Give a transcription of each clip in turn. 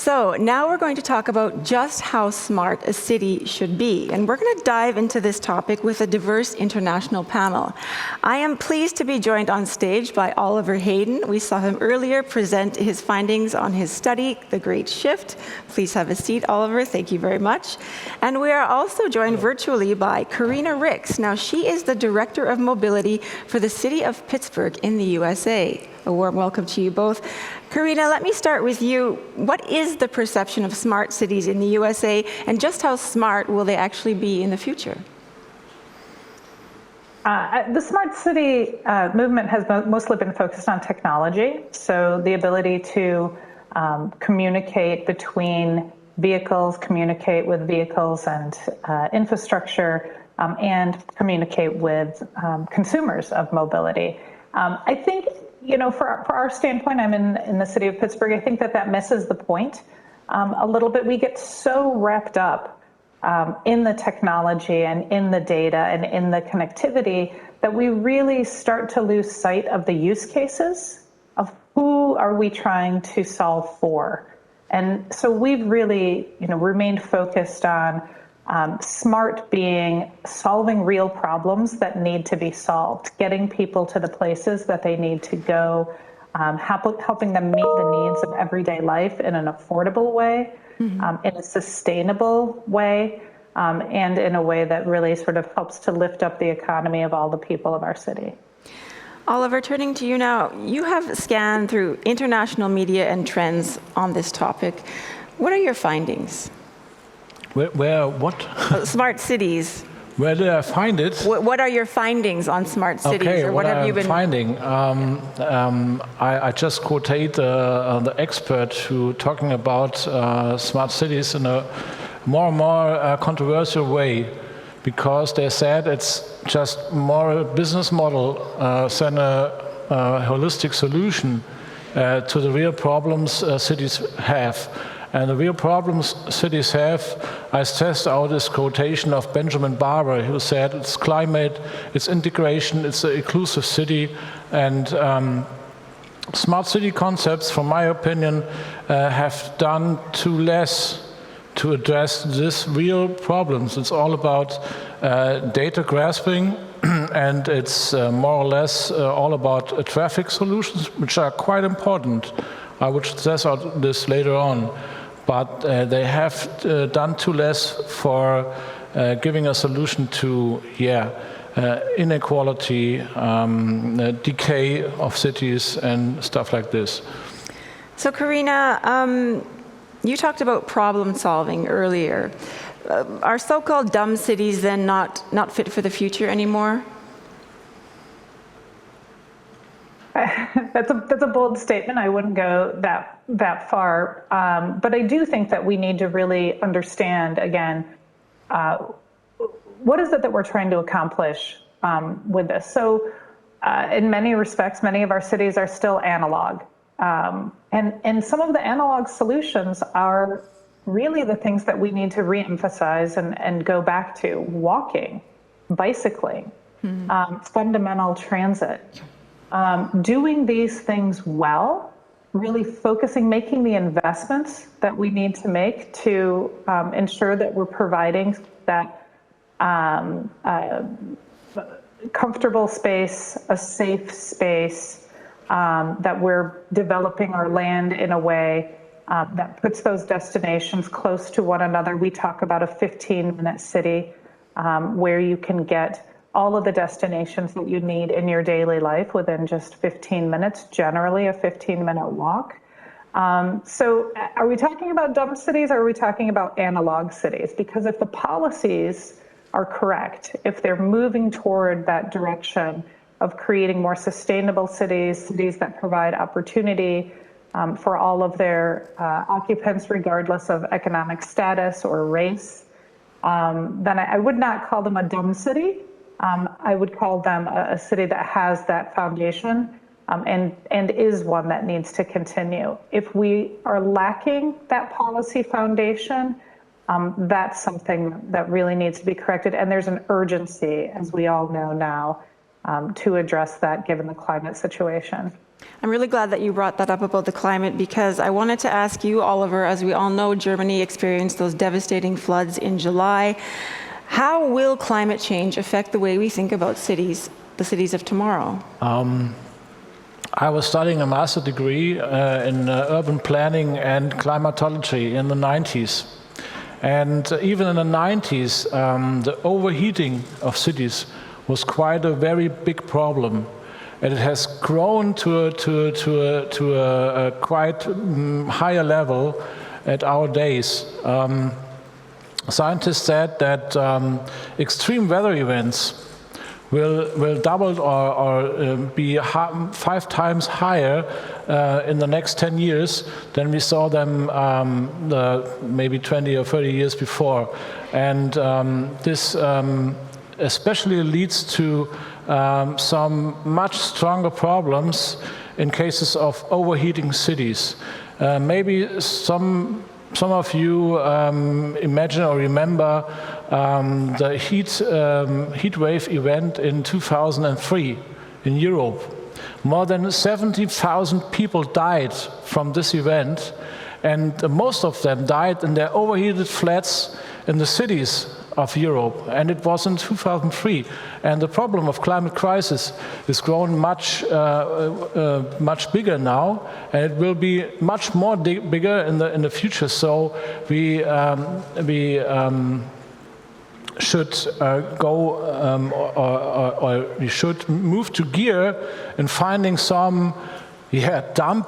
So now we're going to talk about just how smart a city should be. And we're going to dive into this topic with a diverse international panel. I am pleased to be joined on stage by Oliver Heyden. We saw him earlier present his findings on his study, The Great Shift. Please have a seat, Oliver. Thank you very much. And we are also joined virtually by Karina. Now, she is the Director of Mobility for the city of Pittsburgh in the USA. A warm welcome to you both. Karina, let me start with you. What is the perception of smart cities in the USA, and just how smart will they actually be in the future? The smart city movement has mostly been focused on technology, so the ability to communicate between vehicles, communicate with vehicles and infrastructure, and communicate with consumers of mobility. I think, you know, for our standpoint, I'm in the city of Pittsburgh, I think that misses the point a little bit. We get so wrapped up in the technology and in the data and in the connectivity that we really start to lose sight of the use cases of who are we trying to solve for. And so we've really, you know, remained focused on smart being solving real problems that need to be solved, getting people to the places that they need to go, helping them meet the needs of everyday life in an affordable way, in a sustainable way, and in a way that really sort of helps to lift up the economy of all the people of our city. Oliver, turning to you now, you have scanned through international media and trends on this topic. What are your findings? Where what? Smart cities. Where did I find it? What are your findings on smart cities? Okay, or what have you been finding? I just quoted the expert who talking about smart cities in a more and more controversial way, because they said it's just more a business model than a holistic solution to the real problems cities have. And the real problems cities have, I stressed out this quotation of Benjamin Barber, who said it's climate, it's integration, it's an inclusive city, and smart city concepts, from my opinion, have done too less to address these real problems. It's all about data grasping, and it's more or less all about traffic solutions, which are quite important. I would stress out this later on. But they have done too less for giving a solution to, inequality, decay of cities and stuff like this. So Karina, you talked about problem solving earlier. Are so-called dumb cities then not fit for the future anymore? That's a bold statement. I wouldn't go that far, but I do think that we need to really understand again what is it that we're trying to accomplish with this. So, in many respects, many of our cities are still analog, and some of the analog solutions are really the things that we need to reemphasize and go back to: walking, bicycling, fundamental transit. Doing these things well, really focusing, making the investments that we need to make to ensure that we're providing that comfortable space, a safe space, that we're developing our land in a way that puts those destinations close to one another. We talk about a 15-minute city where you can get all of the destinations that you need in your daily life within just 15 minutes, generally a 15-minute walk. So are we talking about dumb cities, or are we talking about analog cities? Because if the policies are correct, if they're moving toward that direction of creating more sustainable cities, cities that provide opportunity for all of their occupants, regardless of economic status or race, then I would not call them a dumb city. I would call them a city that has that foundation and is one that needs to continue. If we are lacking that policy foundation, that's something that really needs to be corrected. And there's an urgency, as we all know now, to address that given the climate situation. I'm really glad that you brought that up about the climate, because I wanted to ask you, Oliver, as we all know, Germany experienced those devastating floods in July. How will climate change affect the way we think about cities, the cities of tomorrow? I was studying a master degree in urban planning and climatology in the 90s. And even in the 90s, the overheating of cities was quite a very big problem. And it has grown to a quite higher level at our days. Scientists said that extreme weather events will double or be 5 times higher in the next 10 years than we saw them maybe 20 or 30 years before. And this especially leads to some much stronger problems in cases of overheating cities. Maybe some of you imagine or remember the heat wave event in 2003 in Europe. More than 70,000 people died from this event, and most of them died in their overheated flats in the cities of Europe, and it was in 2003. And the problem of climate crisis is grown much bigger now, and it will be much more bigger in the future. So we should or we should move to gear in finding some dumb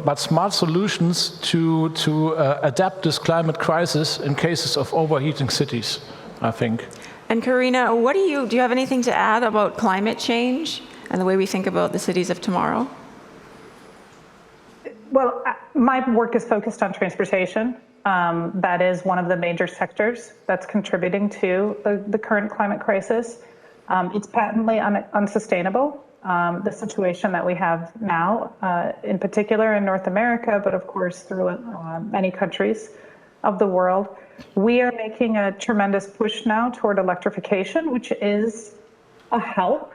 but smart solutions to adapt this climate crisis in cases of overheating cities, I think. And Karina, do you have anything to add about climate change and the way we think about the cities of tomorrow? Well, my work is focused on transportation. That is one of the major sectors that's contributing to the current climate crisis. It's patently unsustainable. The situation that we have now, in particular in North America, but of course through many countries of the world, we are making a tremendous push now toward electrification, which is a help.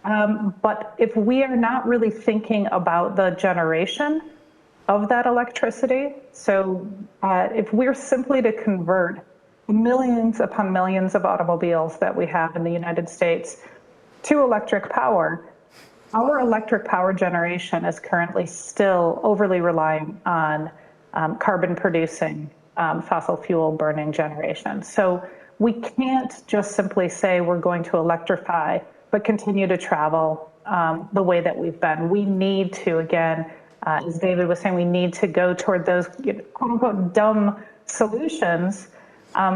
But if we are not really thinking about the generation of that electricity, so if we're simply to convert millions upon millions of automobiles that we have in the United States to electric power, our electric power generation is currently still overly reliant on carbon-producing, fossil fuel burning generation. So we can't just simply say we're going to electrify, but continue to travel the way that we've been. We need to, again, as David was saying, we need to go toward those quote-unquote dumb solutions,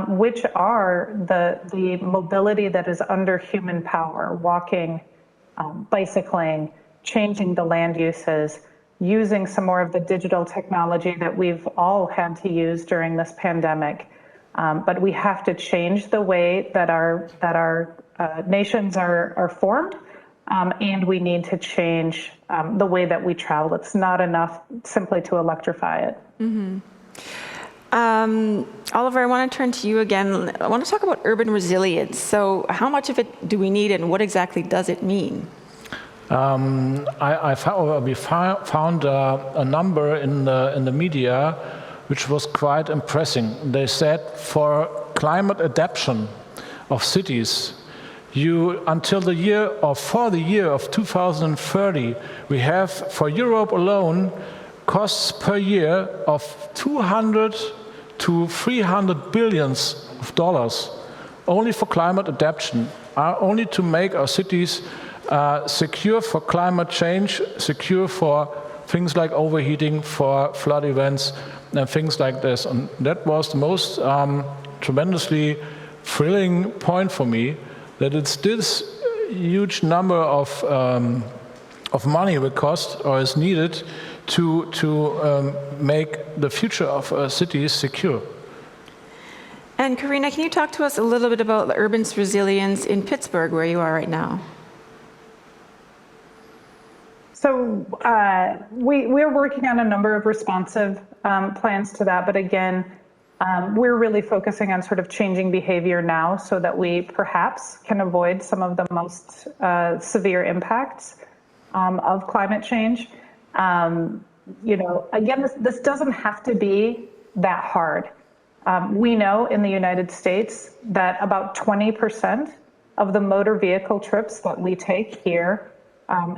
which are the mobility that is under human power, walking, bicycling, changing the land uses, using some more of the digital technology that we've all had to use during this pandemic. But we have to change the way that our nations are formed, and we need to change the way that we travel. It's not enough simply to electrify it. Mm-hmm. Oliver, I want to turn to you again. I want to talk about urban resilience. So how much of it do we need, and what exactly does it mean? We found a number in the media which was quite impressive. They said for climate adaptation of cities, for the year of 2030, we have for Europe alone costs per year of 200 to 300 billions of dollars only for climate adaptation, only to make our cities secure for climate change, secure for things like overheating, for flood events, and things like this. And that was the most tremendously thrilling point for me, that it's this huge number of money will cost or is needed to make the future of cities secure. And Karina, can you talk to us a little bit about the urban resilience in Pittsburgh, where you are right now? So we're working on a number of responsive plans to that, but again, we're really focusing on sort of changing behavior now so that we perhaps can avoid some of the most severe impacts. of climate change. Again, this doesn't have to be that hard. We know in the United States that about 20% of the motor vehicle trips that we take here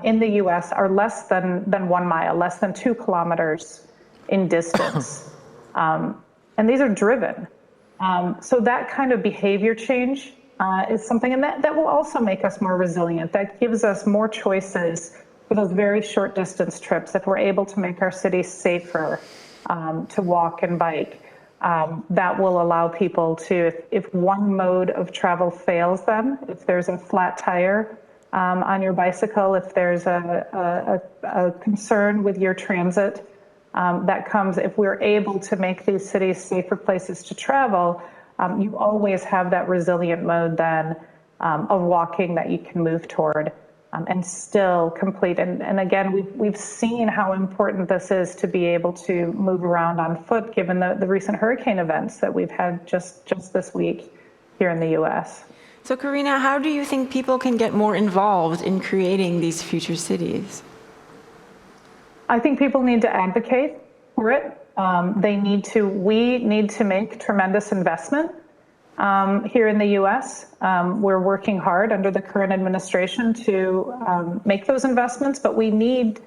in the US are less than 1 mile, less than 2 kilometers in distance. And these are driven. So that kind of behavior change is something, and that will also make us more resilient. That gives us more choices for those very short distance trips. If we're able to make our cities safer to walk and bike, that will allow people to, if one mode of travel fails them, if there's a flat tire on your bicycle, if there's a concern with your transit, that comes, if we're able to make these cities safer places to travel, you always have that resilient mode then of walking that you can move toward and still complete. And again, we've seen how important this is to be able to move around on foot, given the recent hurricane events that we've had just this week here in the U.S. So Karina, how do you think people can get more involved in creating these future cities? I think people need to advocate for it. We need to make tremendous investment here in the U.S. We're working hard under the current administration to make those investments, but we need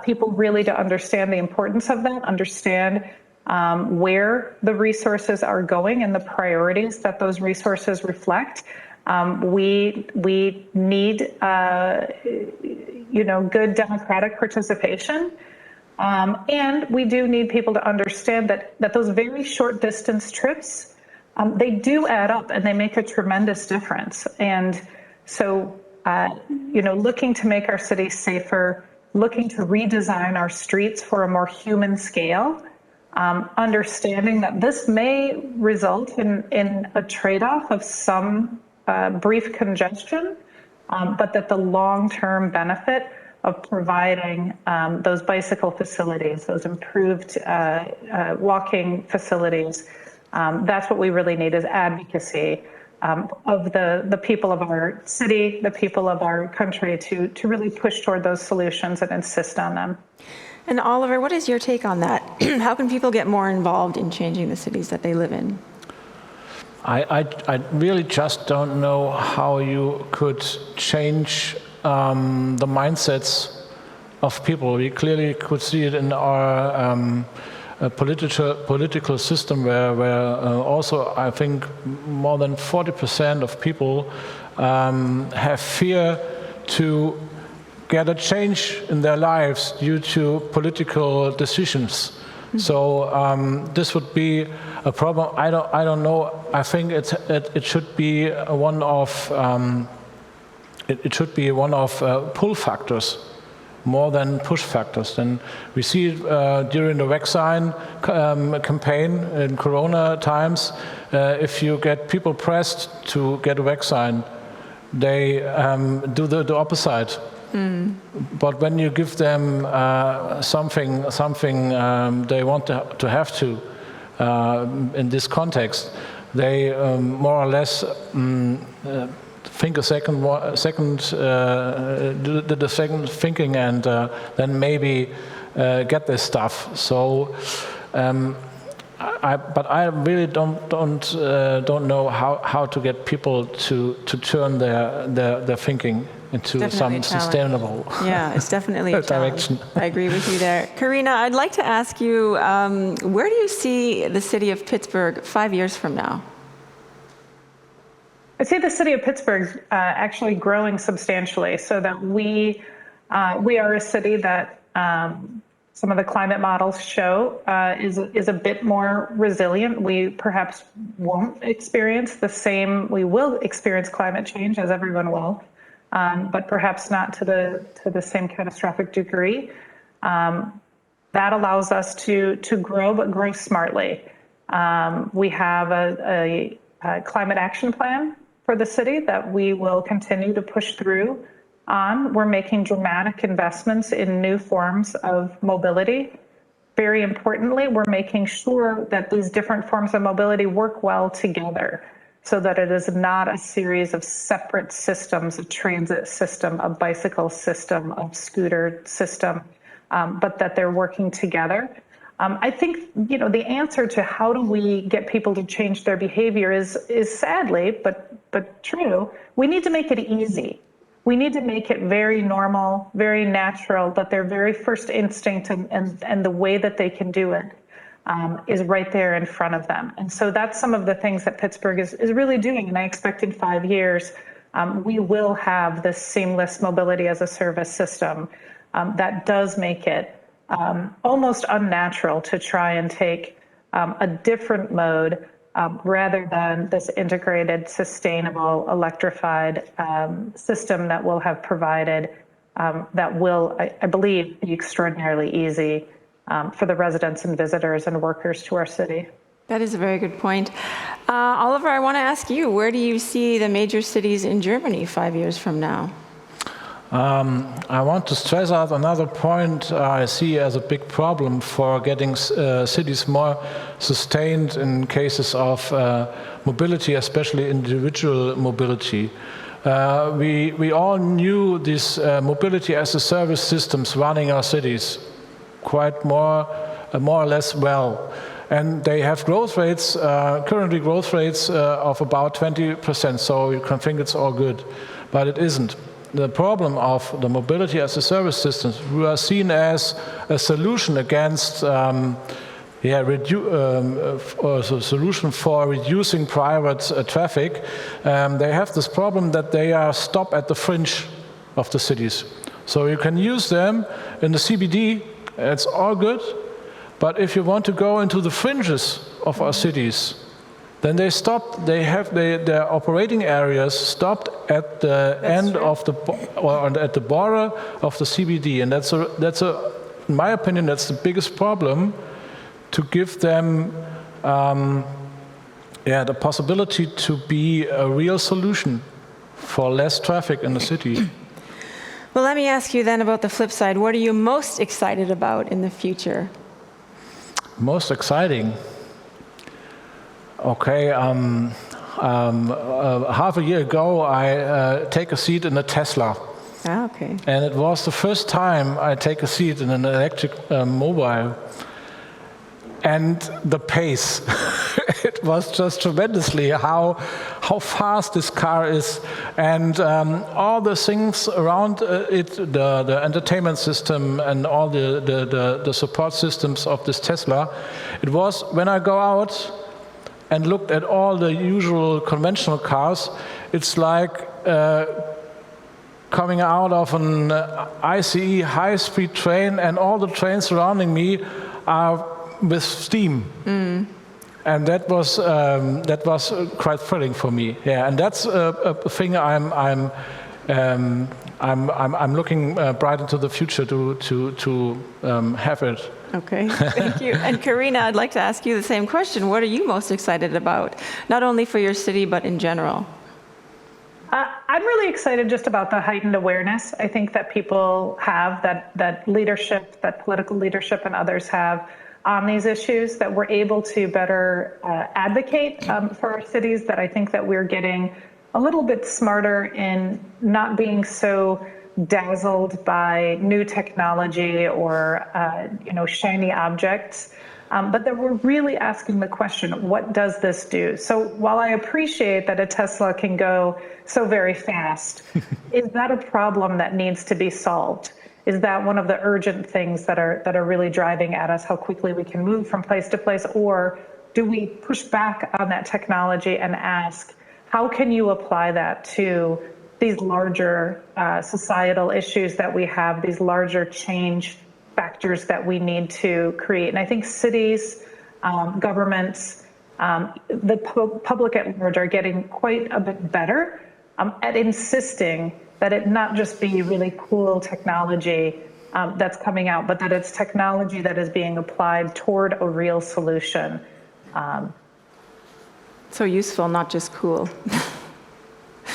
people really to understand the importance of that, understand where the resources are going and the priorities that those resources reflect. We need good democratic participation. And we do need people to understand that those very short distance trips, they do add up and they make a tremendous difference. And so, looking to make our cities safer, looking to redesign our streets for a more human scale, understanding that this may result in a trade-off of some brief congestion, but that the long-term benefit of providing those bicycle facilities, those improved walking facilities, that's what we really need is advocacy of the people of our city, the people of our country to really push toward those solutions and insist on them. And Oliver, what is your take on that? How can people get more involved in changing the cities that they live in? I really just don't know how you could change the mindsets of people. We clearly could see it in our political system where also I think more than 40% of people have fear to get a change in their lives due to political decisions. So this would be a problem. I don't know. I think it should be one of pull factors more than push factors. And we see it during the vaccine campaign in Corona times. If you get people pressed to get a vaccine, they do the opposite. But when you give them something they want to have to in this context, they more or less think a second, do the second thinking, and then maybe get this stuff. So, but I really don't know how to get people to turn their thinking into some sustainable it's definitely a direction. I agree with you there. Karina, I'd like to ask you, where do you see the city of Pittsburgh 5 years from now? I see the city of Pittsburgh actually growing substantially, so that we are a city that some of the climate models show is a bit more resilient. We perhaps won't experience we will experience climate change, as everyone will, but perhaps not to the same catastrophic degree. That allows us to grow, but grow smartly. We have a climate action plan for the city that we will continue to push through on. We're making dramatic investments in new forms of mobility. Very importantly, we're making sure that these different forms of mobility work well together. so that it is not a series of separate systems, a transit system, a bicycle system, a scooter system, but that they're working together. I think, the answer to how do we get people to change their behavior is sadly, but true, we need to make it easy. We need to make it very normal, very natural, that their very first instinct and the way that they can do it is right there in front of them. And so that's some of the things that Pittsburgh is really doing. And I expect in 5 years, we will have this seamless mobility as a service system that does make it almost unnatural to try and take a different mode rather than this integrated, sustainable, electrified system that we'll have provided that will, I believe, be extraordinarily easy for the residents and visitors and workers to our city. That is a very good point. Oliver, I want to ask you, where do you see the major cities in Germany 5 years from now? I want to stress out another point I see as a big problem for getting cities more sustained in cases of mobility, especially individual mobility. We all knew these mobility as a service systems running our cities quite more or less well. And they have growth rates, currently growth rates of about 20%, so you can think it's all good, but it isn't. The problem of the mobility as a service systems were seen as a solution against, a solution for reducing private traffic. They have this problem that they are stopped at the fringe of the cities. So you can use them in the CBD, it's all good, but if you want to go into the fringes of our cities, then they stop. They have their operating areas stopped at the end of or at the border of the CBD, and that's in my opinion, that's the biggest problem. To give them, the possibility to be a real solution for less traffic in the city. Well, let me ask you then about the flip side. What are you most excited about in the future? Most exciting. Okay, half a year ago, I take a seat in a Tesla. Ah, okay. And it was the first time I take a seat in an electric mobile. And the pace, it was just tremendously how fast this car is, and all the things around it, the entertainment system and all the support systems of this Tesla. It was when I go out and looked at all the usual conventional cars, it's like coming out of an ICE high-speed train, and all the trains surrounding me are with steam. And that was quite thrilling for me. Yeah, and that's a thing I'm looking bright into the future to have it. Okay, thank you. And Karina, I'd like to ask you the same question. What are you most excited about, not only for your city, but in general? I'm really excited just about the heightened awareness. I think that people have, that leadership, that political leadership and others have on these issues, that we're able to better advocate for our cities, that I think that we're getting a little bit smarter in not being so dazzled by new technology or shiny objects, but that we're really asking the question, what does this do? So while I appreciate that a Tesla can go so very fast, is that a problem that needs to be solved? Is that one of the urgent things that are really driving at us how quickly we can move from place to place? Or do we push back on that technology and ask, how can you apply that to these larger societal issues that we have, these larger change factors that we need to create? And I think cities, governments, the public at large are getting quite a bit better at insisting that it not just be really cool technology that's coming out, but that it's technology that is being applied toward a real solution. So useful, not just cool.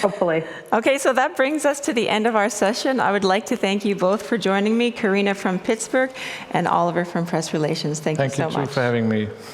Hopefully. Okay, so that brings us to the end of our session. I would like to thank you both for joining me, Karina from Pittsburgh and Oliver from Press Relations. Thank you so much. Thank you for having me.